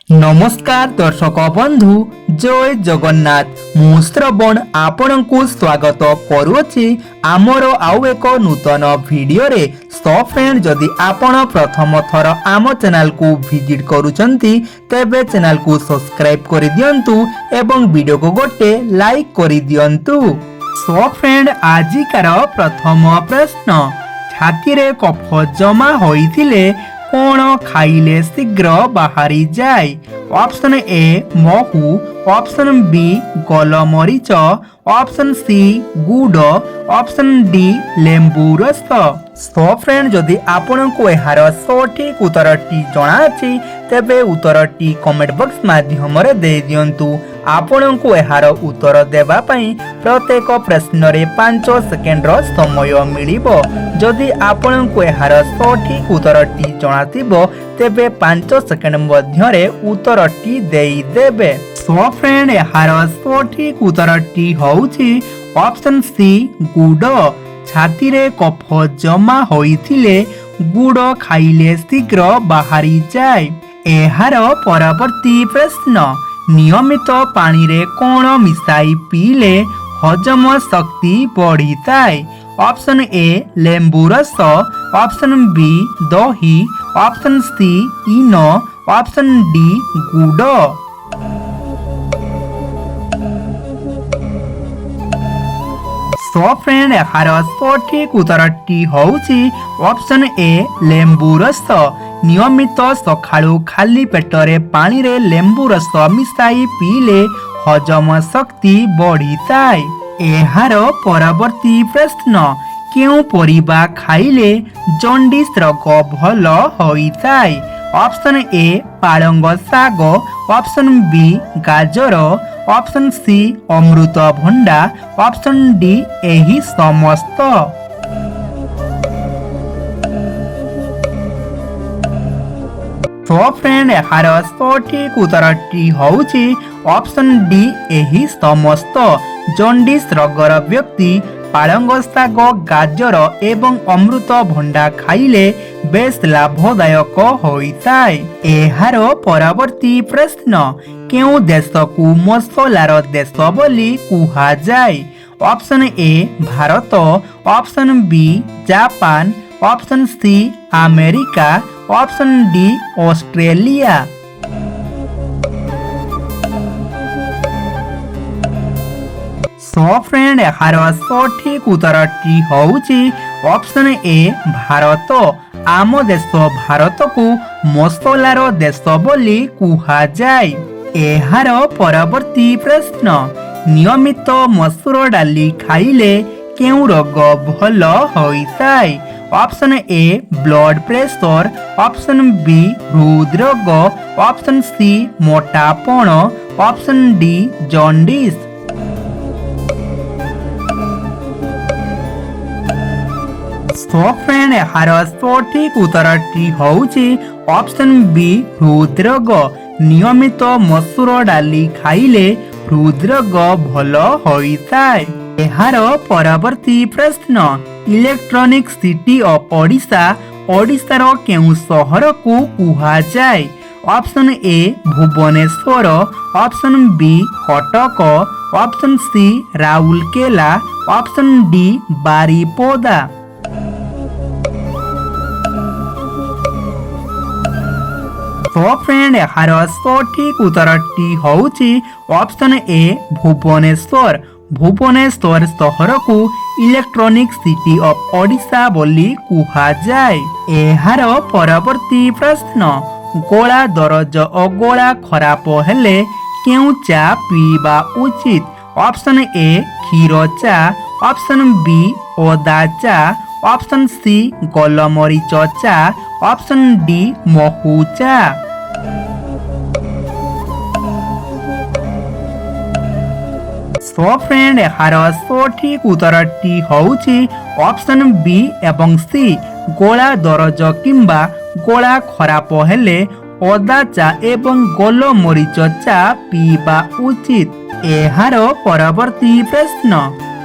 नमस्कार दर्शक बंधु जय जगन्नाथ मु श्रवण आपण को स्वागत करुछि आमर आउ एक नूतन वीडियो रे। सो फ्रेंड जदि आपण प्रथम थर आम चैनल को विजिट करूचंती तेबे चैनल को सब्सक्राइब कर दियंतु एवं वीडियो को गोटे लाइक कर दियंतु। सो फ्रेंड आजिकार प्रथम प्रश्न, छाती रे कफ जमा होइथिले कोण खाइले शीघ्र बाहरी जाए? ऑप्शन ए महू, ऑप्शन बी गोलमरीच, ऑप्शन सी गुड़, ऑप्शन डी लेंबू रस। सो फ्रेंड जदि आपण को एहार सठिक उत्तरटी जଣା अछि तेबे उत्तरटी कमेंट बॉक्स माध्यम रे दे दियंतु। आपण को एहार उत्तर देबा पई प्रत्येक प्रश्न रे 5 सेकेंड रो समय मिलिबो। जदि आपण को एहार सठिक उत्तरटी जଣାथिबो तेबे 5 सेकेंड मध्य रे उत्तरटी देई देबे। सो फ्रेंड एहार सठिक उत्तरटी होउछि ऑप्शन सी गुड़। छाती रे कफ जमा होइथिले गुड़ खाइले शीघ्र बाहरी जाए। एहार परवर्ती प्रश्न, नियमित पानी रे कोण मिसाई पीले हजम शक्ति बढ़ी थाए? ऑप्शन ए लेंबू रस, ऑप्शन बी दही, ऑप्शन सी इनो, ऑप्शन डी गुड़। सो फ्रेंड एहार सठिक उत्तरटी होउछि ऑप्शन ए लेंबू रस। नियमित सखाळु खाली पेटरे पानी रे लेंबू रस मिसाई पीले हजम शक्ति बढ़ी थाए। एहार परवर्ती प्रश्न, केउ परिबा खाइले जॉन्डिस रोग भल होइथाए? ऑप्शन ए पालंग साग, ऑप्शन बी गाजर, ऑप्शन सी अमृतभंडा, ऑप्शन डी एही समस्त। तो फ्रेंड एहार सठिक उत्तरटी होउछि ऑप्शन डी एही समस्त। जॉन्डिस रोगर व्यक्ति पालंग साग, गाजर एवं अमृतभंडा खाइले बेस लाभदायक होइथाए। एहार परवर्ती प्रश्न, केउ देश को मसलार देश बोली कुहा जाए? Option A Bharat, option B Japan, option C America, option D Australia. So friend एहार सठिक उत्तरटी होउछि ऑप्शन ए भारत। आम देश भारत को मसलार देश बोली कुहा जाए। एहार परवर्ती प्रश्न, नियमित मसूर डाली खाइले केउ रोग भल होइथाए? Option A blood pressure, option B हृदरोग, ऑप्शन सी मोटापण, option D jaundice. So friend एहार सठिक उत्तरटी होउछि ऑप्शन बी हृदरोग। नियमित मसूर डाली खाइले हृदरोग भल होइथाए। एहार परवर्ती प्रश्न, इलेक्ट्रॉनिक सिटी ऑफ ओडिशा ओडिशार केउ शहर को कुहा जाए? Option A Bhubaneswar, option B Cuttack, option C Rourkela, option D Baripada. तो फ्रेंड एहार सठिक उत्तरटी होउछि ऑप्शन ए भुवनेश्वर। भुवनेश्वर शहर को इलेक्ट्रॉनिक सिटी ऑफ ओडिशा बोली कुहा जाए। एहार परवर्ती प्रश्न, गोला दरज और गोला खराब हेले केउ चा पीबा उचित? ऑप्शन ए क्षीर चा, ऑप्शन बी ओदा चा, ऑप्शन सी गोलमरीच चा, ऑप्शन डी महू चा। सो फ्रेंड एहार सठिक उत्तरटी होउछि ऑप्शन बी एवं सी गोला दरज किंबा गोला खराब हेले ओदा चा एवं गोलमरीच चा पीबा उचित। एहार परवर्ती प्रश्न,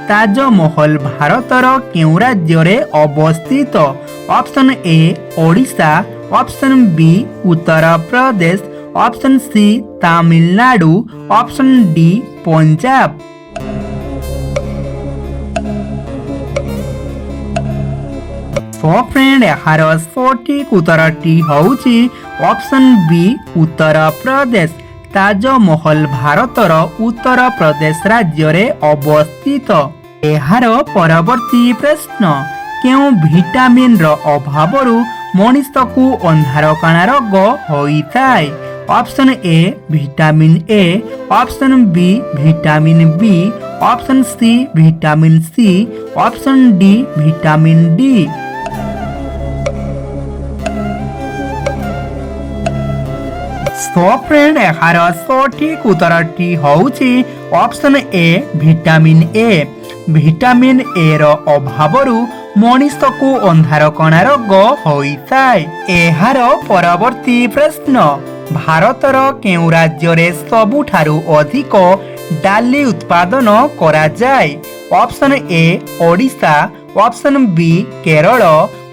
ताजमहल भारतर केउ राज्य रे अवस्थित? Option A Odisha, option B Uttar Pradesh, option C Tamil Nadu, option D Punjab. So friend यार सठिक उत्तरटी होउची ऑप्शन बी उत्तर प्रदेश। ताजमहल भारतर उत्तर प्रदेश राज्य रे अवस्थित। एहार परवर्ती प्रश्न केउ विटामिन रो अभावरु मनुष्य को अंधार काना रोग होइथाय। Option A vitamin A, option B vitamin B, option C vitamin C, option D vitamin D. So friend यार सठिक उत्तरटी होउची option A vitamin A. Vitamin A रो अभावरु मनुष्य को अंधार कणा रोग होइथाय। एहार परवर्ती प्रश्न भारतर केउ राज्य रे सबुठारु अधिक डाली उत्पादन करा जाय। Option A Odisha, option B Kerala,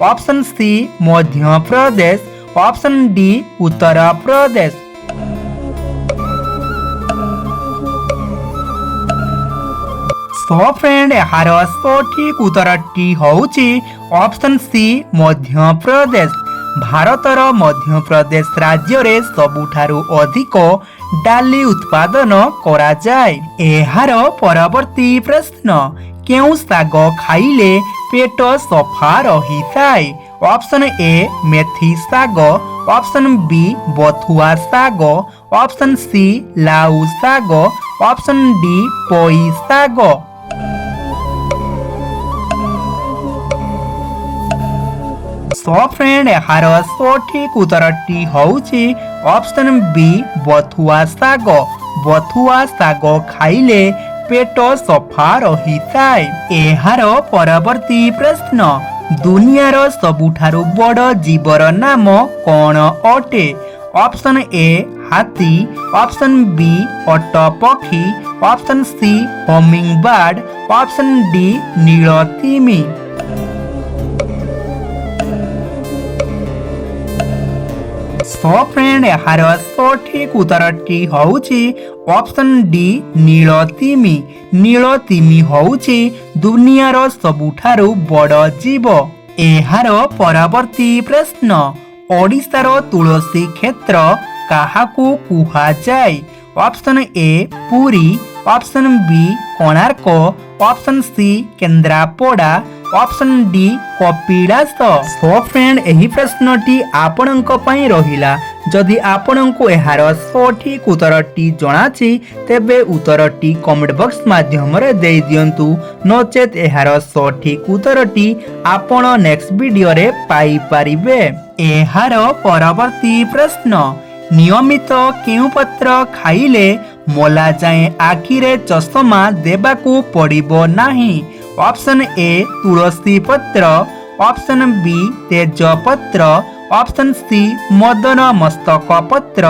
option C Madhya Pradesh, option D Uttar Pradesh. So friend यार सठिक उत्तरटी होउची ऑप्शन सी मध्य प्रदेश। भारतर मध्य प्रदेश राज्य रे सबुठारु अधिक डाली उत्पादन करा जाय। एहार परवर्ती प्रश्न केउ साग खाइले पेट सफा रहिथाय। ऑप्शन ए मेथी साग, ऑप्शन बी बथुआ साग, ऑप्शन सी लाउ साग, ऑप्शन डी पोई साग। सो फ्रेंड यार सठिक उत्तरटी होउची ऑप्शन बी बथुआ साग। बथुआ साग खाइले पेट सफा रहिथाय। एहार परवर्ती प्रश्न दुनियार सबुठारु बड़ जीवर नाम कौन अटे। ऑप्शन ए हाथी, ऑप्शन बी ओट पक्षी, option C hummingbird, option D नीलतिमी। सो फ्रेंड यार सठिक उत्तरटी होउची ऑप्शन डी नीलतिमी। नीलतिमी होउची दुनियार सबुठारु बड़ जीव। एहार परवर्ती प्रश्न ओडिशार तुलसी क्षेत्र काहाकू कुहा जाय। Option A Puri, option B Konark, option C Kendrapara, option D Kapilas. So friend एही प्रश्नटी आपणक पई रहिला। जदि आपणको एहार सठिक उत्तरटी जणाछि तेबे उत्तरटी कमेंट बॉक्स माध्यम रे देई दियंतु। नचेत एहार सठिक उत्तरटी आपण नेक्स्ट वीडियो रे पाई परिबे। एहार परवर्ती प्रश्न नियमित केउ पत्र खाइले मोला जाए आखिरे चश्मा देबाकू पड़िबो नाही। ऑप्शन ए तुलसी पत्र, ऑप्शन बी तेज पत्र, ऑप्शन सी मदन मस्तक पत्र,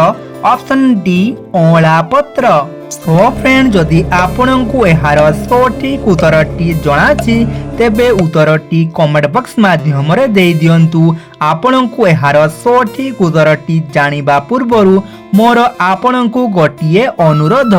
ऑप्शन डी ओला पत्र। सो फ्रेंड जदि आपणको एहार सठिक उत्तरटी जणाछि तेबे उत्तरटी कमेंट बॉक्स माध्यम रे देई दियंतु। आपणको एहार सठिक उत्तरटी जानिबा पूर्वरु मोर आपणको गोटिए अनुरोध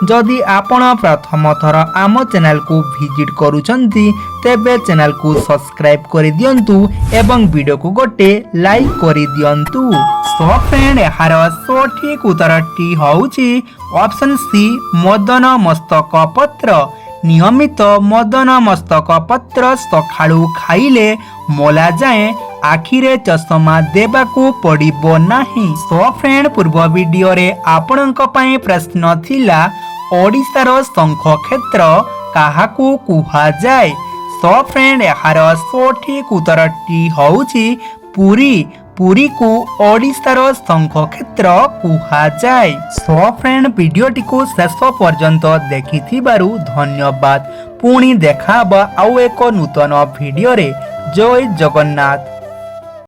जदि आपण प्रथम थर आम चैनल को विजिट करूछंती तेबे चैनल को सब्सक्राइब करि दियंतु एवं वीडियो को गोटे लाइक करि दियंतु। सो फ्रेंड यार सठिक उत्तरटी होउची ऑप्शन सी मदन मस्तक पत्र। नियमित मदन मस्तक पत्र सखाळु खाइले मोला जाए आखिरे चश्मा देबाकू पड़िबो नाही। सो फ्रेंड पूर्व वीडियो रे आपणक पई प्रश्न थिला ओडिशार शंख क्षेत्र काहाकू कुहा जाय। सो फ्रेंड यार सठिक उत्तरटी होउची पुरी। पुरी को ओडिशार शंख क्षेत्र कुहा जाय। सो फ्रेंड वीडियोटी को शेष पर्यंत देखिथिबारु धन्यवाद। पुणी देखाबा आउ एक नूतन वीडियो रे। जय जगन्नाथ।